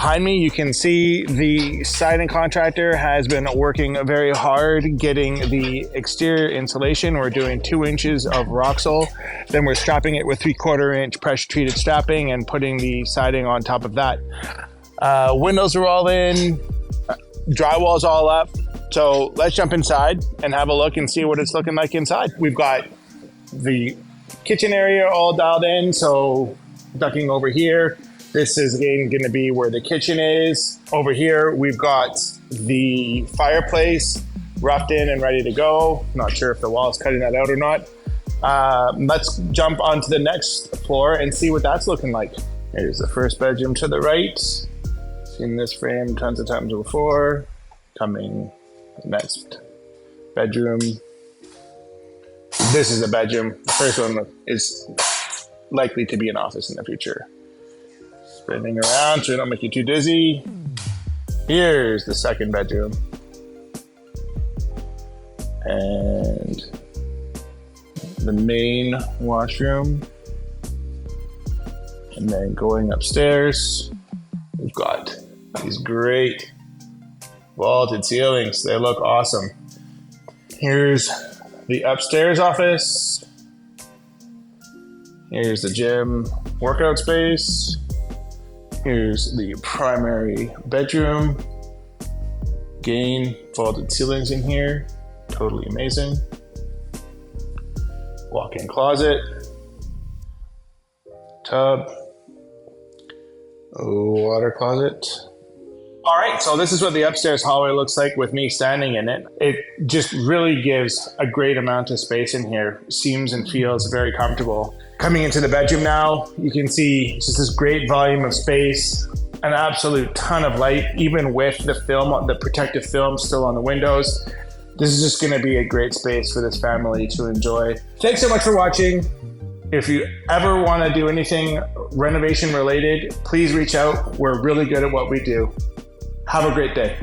Behind me, you can see the siding contractor has been working very hard getting the exterior insulation. We're doing 2 inches of Rockwool, then we're strapping it with 3/4 inch pressure treated strapping and putting the siding on top of that. Windows are all in, drywall's all up. So let's jump inside and have a look and see what it's looking like inside. We've got the kitchen area all dialed in, so ducking over here. This is again going to be where the kitchen is. Over here, we've got the fireplace roughed in and ready to go. Not sure if the wall is cutting that out or not. Let's jump onto the next floor and see what that's looking like. Here's the first bedroom to the right. Seen this frame tons of times before. Coming next bedroom. This is a bedroom. The first one is likely to be an office in the future. Spinning around so we don't make you too dizzy. Here's the second bedroom. And the main washroom. And then going upstairs, we've got these great vaulted ceilings. They look awesome. Here's the upstairs office. Here's the gym workout space. Here's the primary bedroom. Again, vaulted ceilings in here. Totally amazing. Walk-in closet. Tub. Water closet. All right, so this is what the upstairs hallway looks like with me standing in it. It just really gives a great amount of space in here. Seems and feels very comfortable. Coming into the bedroom now, you can see just this great volume of space, an absolute ton of light, even with the film, the protective film still on the windows. This is just gonna be a great space for this family to enjoy. Thanks so much for watching. If you ever wanna do anything renovation related, please reach out. We're really good at what we do. Have a great day.